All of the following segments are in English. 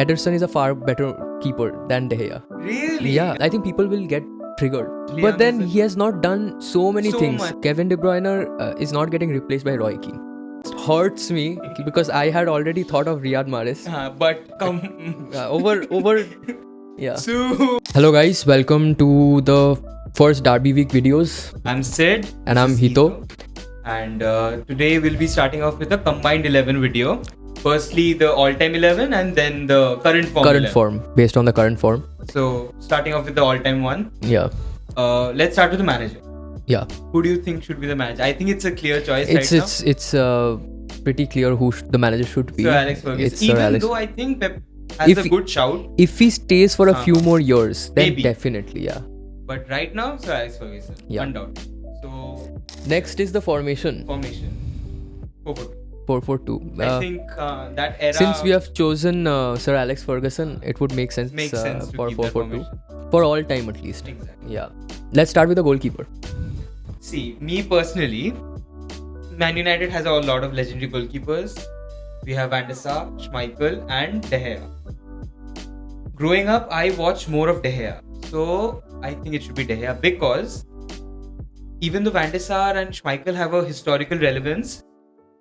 Ederson is a far better keeper than De Gea. Really? Yeah, I think people will get triggered. Leon But then is a- he has not done so many So things. much. Kevin De Bruyne is not getting replaced by Roy Keane. It hurts me because I had already thought of Riyad Mahrez. But come. Over. Yeah. So, Hello guys, welcome to the first Derby Week videos. I'm Sid. And I'm This is Hito. And today we'll be starting off with a combined 11 video. Firstly, the all-time 11 and then the current form. Current 11. form, based on the current form. So, starting off with the all-time one. Yeah. Let's start with the manager. Yeah. Who do you think should be the manager? I think it's a clear choice It's pretty clear who the manager should be. Sir Alex Ferguson. It's Sir Even Alex. though I think Pep has a good shout. If he stays for a few more years, then Maybe. definitely, yeah. But right now, Sir Alex Ferguson. Yeah. Undoubted. So, Next is the formation. formation. 4-4-2. 4-4-2. I think that era. Since we have chosen Sir Alex Ferguson, it would make sense, Makes sense to for keep that 4-4-2. formation. For all time at least. Exactly. Yeah. Let's start with the goalkeeper. See, me personally, Man United has a lot of legendary goalkeepers. We have Van der Sar, Schmeichel, and De Gea. Growing up, I watched more of De Gea, so I think it should be De Gea because even though Van der Sar and Schmeichel have a historical relevance,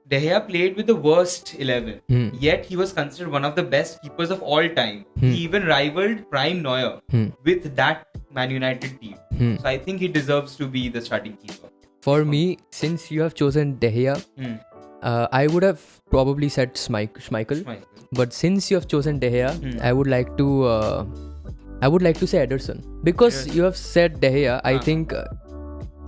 De Gea played with the worst 11. Yet he was considered one of the best keepers of all time. He even rivaled Prime Neuer with that Man United team. So I think he deserves to be the starting keeper. For me, since you have chosen De Gea, I would have probably said Schmeichel. But since you have chosen De Gea, I would like to say Ederson. Because you have said De Gea, I think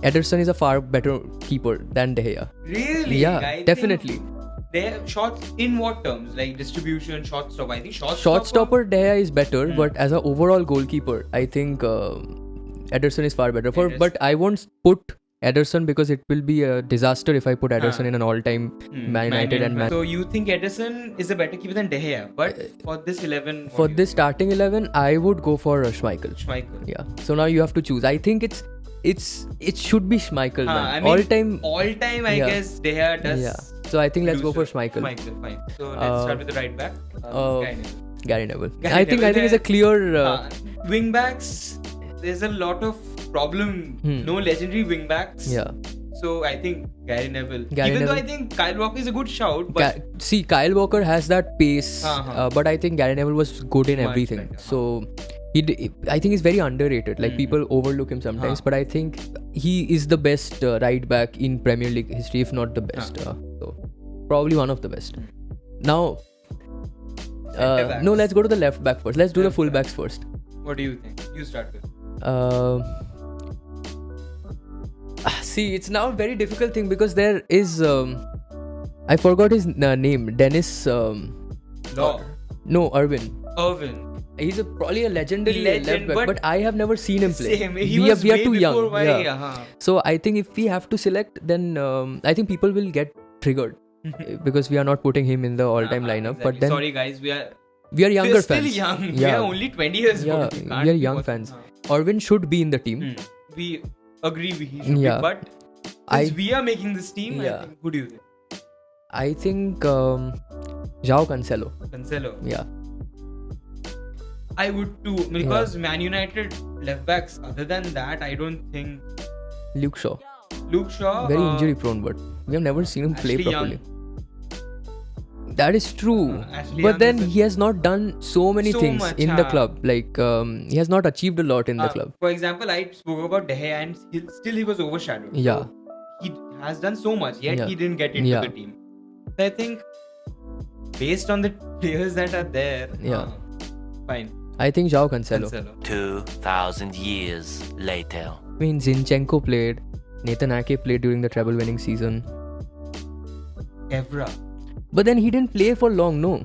Ederson is a far better keeper than De Gea. Really? Yeah, I definitely. think they have shots in what terms? Like distribution, shot stop. I think Shot stopper De Gea is better, but as an overall goalkeeper, I think Ederson is far better. But I won't put Ederson because it will be a disaster if I put Ederson in an all-time Man United and Man. So you think Ederson is a better keeper than De Gea? But for this 11, For this starting 11, I would go for Schmeichel. Schmeichel. Yeah. So now you have to choose. I think it should be Schmeichel. Man. I mean, all time. I Yeah. guess De Gea does. Yeah. So I think let's do go for so. Schmeichel. Schmeichel, fine. So let's start with the right back. Gary Neville. Gary I think Neville it's a clear. Wing backs. There's a lot of problem. No legendary wing backs. Yeah. So I think Gary Neville. Gary Even though I Neville. think Kyle Walker is a good shout, but See, Kyle Walker has that pace, but I think Gary Neville was good in Much everything. better, So I think he's very underrated. Like people overlook him sometimes, but I think he is the best right back in Premier League history, if not the best. So probably one of the best. Now, no, let's go to the left back first. Let's do the full backs first. what do you think? You start with. See, it's now a very difficult thing because there is I forgot his name. Dennis. Law. No, Irwin. He's probably a legendary left back, but I have never seen him play. Same. We are too young. Yeah. So I think if we have to select, then I think people will get triggered because we are not putting him in the all-time lineup. Exactly. But then Sorry guys, we are younger still fans. young. We Yeah. are only 20 years Yeah, old. we are young fans. Irwin should be in the team. We agree he should be, Yeah. but since we are making this team, Yeah. I think, who do you think? I think João Cancelo. Cancelo. Yeah. I would too, because Man United left backs, other than that, I don't think Luke Shaw. Luke Shaw. Very injury prone, but we have never seen him play Ashley properly. Young. That is true. Ashley But Young then is a- he has not done so many So things much, in the club. Like he has not achieved a lot in the club. For example, I spoke about De Gea and still he was overshadowed. Yeah. So he has done so much, yet Yeah. he didn't get into Yeah. the team. So I think based on the players that are there, Yeah. fine. I think João Cancelo. 2,000 years later. I mean, Zinchenko played. Nathan Ake played during the treble-winning season. Evra. But then he didn't play for long, no.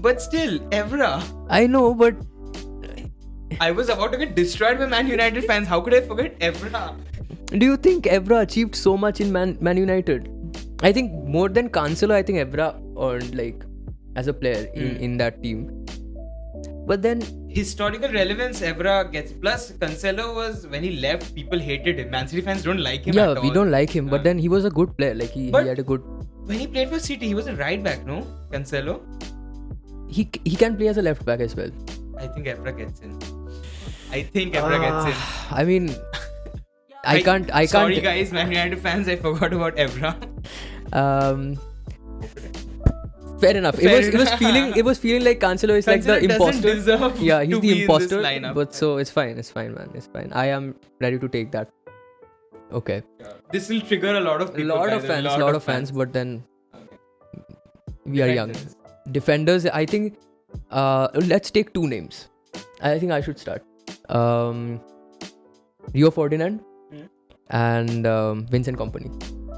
But still, Evra. I know, but I was about to get destroyed by Man United fans. How could I forget Evra? do you think Evra achieved so much in Man United? I think more than Cancelo, I think Evra earned as a player in that team. But then Historical relevance Evra gets. Plus, Cancelo was, when he left, people hated him. Man City fans don't like him at all. we don't like him. But then he was a good player. Like he But- had a good. When he played for City, he was a right back, no? Cancelo? he can play as a left back as well. I think Evra gets in. I mean, I can't. Sorry guys, Man United fans, I forgot about Evra. Fair enough. It was feeling like Cancelo is like the imposter. Yeah, he's the imposter. But so it's fine, man. It's fine. I am ready to take that. Okay. This will trigger a lot of people. A lot of fans. But then we are young. Defenders. I think. Let's take 2 names. I think I should start. Rio Ferdinand and Vincent Kompany.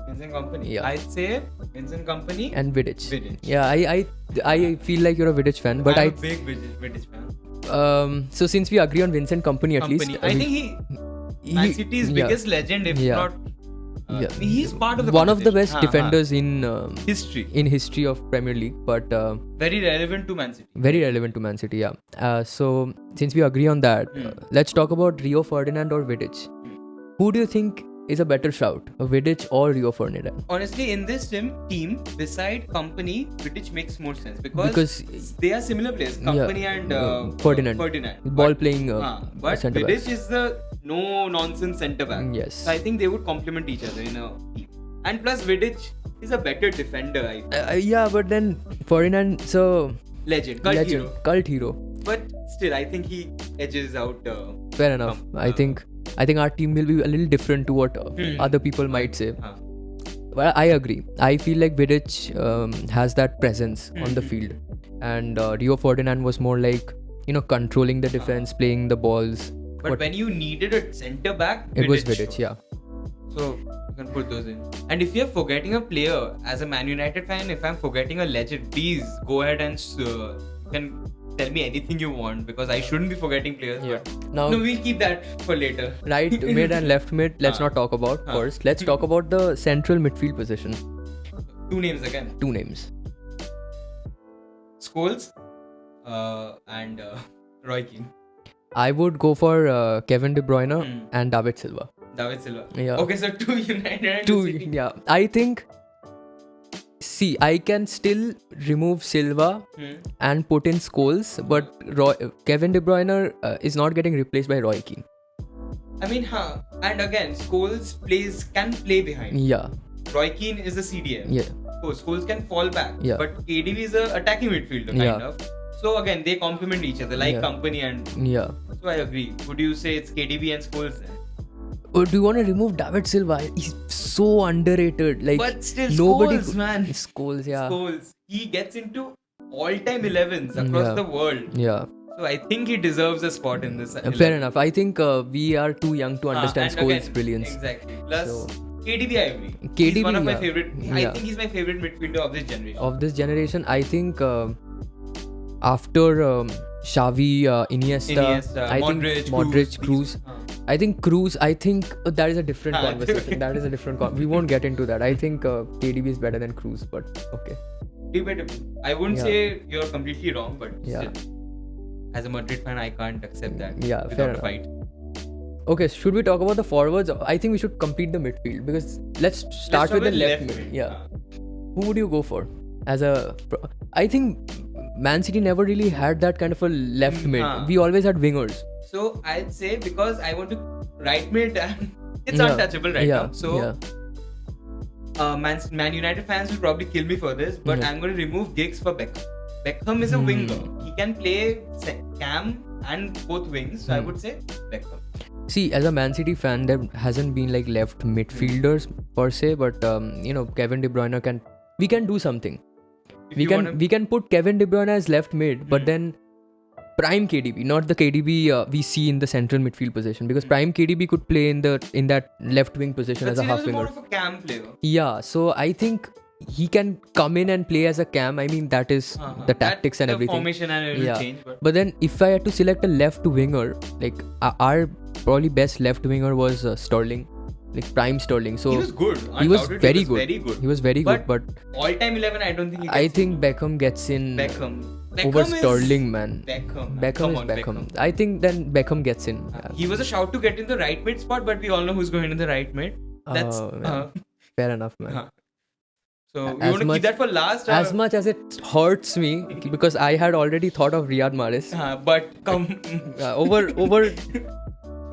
Vincent Kompany. Yeah. I'd say Vincent Kompany and Vidic. Yeah, I feel like you're a Vidic fan, but I'm a big Vidic fan. So since we agree on Vincent Kompany at least, I think Man City's biggest legend, if not. He's part of the one of the best defenders in history of Premier League, but very relevant to Man City. Yeah. So since we agree on that, let's talk about Rio Ferdinand or Vidic. Who do you think is a better shout, a Vidic or Rio Ferdinand? Honestly, in this team, beside Kompany, Vidic makes more sense because they are similar players. Kompany and Ferdinand. Ball playing. But Vidic is the no nonsense centre back. Yes. So I think they would complement each other in a team. And plus, Vidic is a better defender. I think. Yeah, but then Ferdinand, so legend, cult hero. But still, I think he edges out. Fair enough. I think our team will be a little different to what other people might say. Well, I agree. I feel like Vidic has that presence on the field, and Rio Ferdinand was more like controlling the defense, playing the balls. But when you needed a centre back, it was Vidic. Yeah. So you can put those in. And if you're forgetting a player, as a Man United fan, if I'm forgetting a legend, please go ahead and you can tell me anything you want, because I shouldn't be forgetting players. Yeah. No, we'll keep that for later. Right mid and left mid, let's not talk about first. Let's talk about the central midfield position. 2 names again. 2 names. Scholes and Roy Keane. I would go for Kevin De Bruyne and David Silva. Yeah. Okay, so 2 United. 2, yeah. I think. See, I can still remove Silva and put in Scholes, but Kevin De Bruyne is not getting replaced by Roy Keane. I mean, and again, Scholes can play behind. Yeah. Roy Keane is a CDM. Yeah. So Scholes can fall back. Yeah. But KDB is an attacking midfielder, kind of. So again, they complement each other, like Kompany and. Yeah. So I agree. Would you say it's KDB and Scholes then? Or do you want to remove David Silva? He's so underrated. Like, but still, nobody. Scholes, man. Scholes, yeah. Scholes. He gets into all-time 11s across the world. Yeah. So I think he deserves a spot in this. Fair enough. I think we are too young to understand Scholes' brilliance. Exactly. Plus, KDB, I agree. He's one of my favorite. I think he's my favorite midfielder of this generation. I think after Xavi, Iniesta, I Modric, think Modric, Kroos. I think Kroos. I think that is a different conversation. We won't get into that. I think KDB is better than Kroos, but okay. Debatable. I wouldn't say you're completely wrong, but still, as a Madrid fan, I can't accept that. Yeah, fair enough. Fight. Okay, should we talk about the forwards? I think we should complete the midfield, because let's start with the left mid. Yeah. Who would you go for? I think Man City never really had that kind of a left mid. We always had wingers. So I'd say, because I want to right mid, it's untouchable right now. So Man United fans will probably kill me for this, but I'm going to remove Giggs for Beckham. Beckham is a winger. He can play cam and both wings. So I would say Beckham. See, as a Man City fan, there hasn't been like left midfielders per se, but Kevin De Bruyne we can do something. We can put Kevin De Bruyne as left mid, but then prime KDB, not the KDB we see in the central midfield position, because prime KDB could play in that left wing position as a half winger. More of a cam player. Yeah, so I think he can come in and play as a cam. I mean, that is the tactics and everything. Formation and it will change. But then if I had to select a left winger, like our probably best left winger was Sterling. Like prime Sterling. So he was good. He was very good. He was very good. But all-time 11, I don't think he gets I think Beckham gets in. Beckham over Sterling, man. Beckham. I think then Beckham gets in. He was a shout to get in the right mid spot, but we all know who's going in the right mid. That's fair enough, man. So you As want to much- keep that for last? As much as it hurts me because I had already thought of Riyad Mahrez. But come. Over.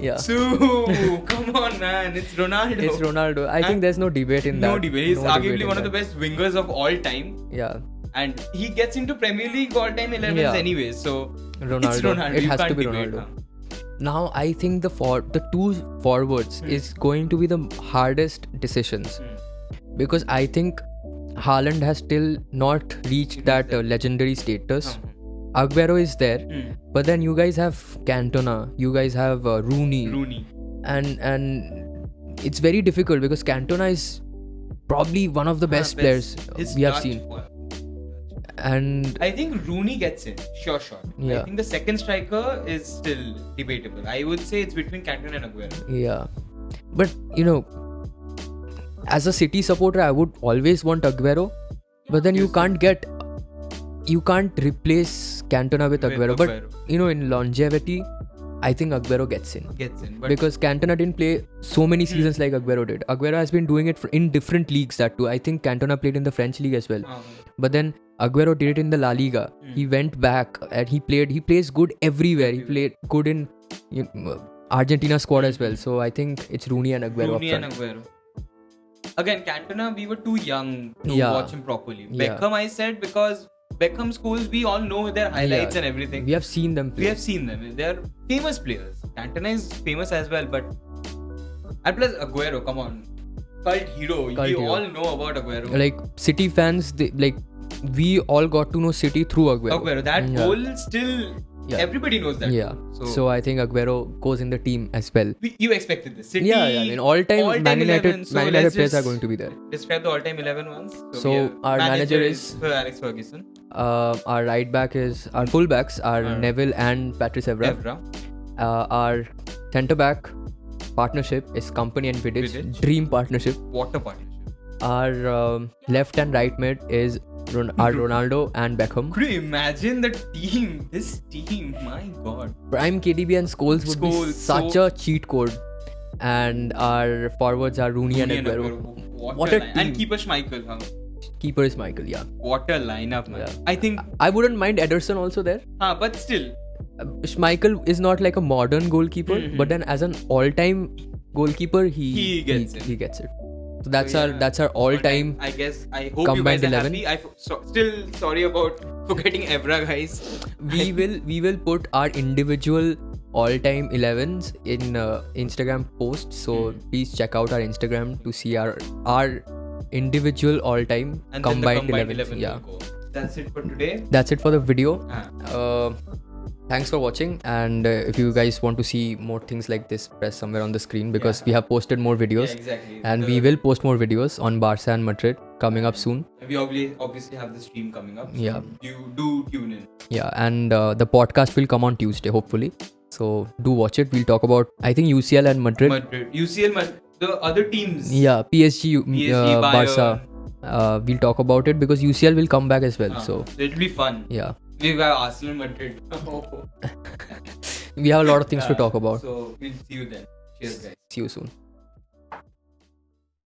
Yeah. So come on, man. It's Ronaldo. It's Ronaldo. I think there's no debate in that. No debate. He's No debate arguably in one of that. the best wingers of all time. Yeah. And he gets into Premier League all-time 11s Yeah. anyways. So Ronaldo. it's Ronaldo. It You has to can't be debate, Ronaldo. Now I think the two forwards is going to be the hardest decisions because I think Haaland has still not reached that legendary status. Aguero is there, but then you guys have Cantona, you guys have Rooney, and it's very difficult because Cantona is probably one of the best players His we have touch seen. was- And I think Rooney gets in. Sure. Yeah. I think the second striker is still debatable. I would say it's between Cantona and Aguero. yeah, but as a City supporter, I would always want Aguero, but then you can't replace Cantona with Aguero. But in longevity, I think Aguero gets in. But Because Cantona didn't play so many seasons like Aguero did. Aguero has been doing it in different leagues, that too. I think Cantona played in the French league as well. But then Aguero did it in the La Liga. He went back and he plays good everywhere. He played good in Argentina squad as well. So I think it's Rooney and Aguero Rooney up and front. Aguero. Again, Cantona, we were too young to Yeah. watch him properly. Yeah. Beckham, I said, because Beckham's goals, we all know their highlights and everything. We have seen them We play. have seen them. They're famous players. Cantona is famous as well, but and plus Aguero, come on, cult hero. Cult We hero. all know about Aguero. Like City fans, we all got to know City through Aguero. That Yeah. goal still, Yeah. everybody knows that. Yeah. goal. So I think Aguero goes in the team as well. You expected this. City, Yeah. I mean, all-time Man United 11, so players let's are just going to be there. Describe the all-time 11 ones. So we have- our manager is Sir Alex Ferguson. Our right back is our full backs are Neville and Patrice Evra. Evra. Our centre back partnership is Company and Vidic. Vidic. Dream partnership. What a partnership. Our left and right mid is our Ronaldo and Beckham. Could you imagine the team? This team, my god. Prime KDB and Scholes would be Scholes, such a cheat code. And our forwards are Rooney and Aguero. What a a line. And team. keeper Schmeichel. Huh? Keeper is Michael, yeah. What a lineup, man. Yeah. I think, I wouldn't mind Ederson also there. but still, Schmeichel is not like a modern goalkeeper, but then as an all-time goalkeeper, he gets it. So that's our all-time. I guess I hope combined you guys 11. are happy. Still sorry about forgetting Evra, guys. We will put our individual all-time 11s in Instagram posts. So please check out our Instagram to see our individual all-time And combined then the 11s. Yeah, will go. That's it for today. that's it for the video. Ah. Thanks for watching, and if you guys want to see more things like this, press somewhere on the screen because we have posted more videos. Yeah, exactly. And we will post more videos on Barca and Madrid coming up soon. We obviously have the stream coming up. So Yeah. You do tune in. Yeah, and the podcast will come on Tuesday, hopefully. So do watch it. We'll talk about, I think, UCL and Madrid. UCL, the other teams. Yeah, PSG, PSG, Barca. We'll talk about it because UCL will come back as well. So it'll be fun. yeah, We've got Arsenal, Madrid. we have a lot of things to talk about. So we'll see you then. Cheers, guys. See you soon.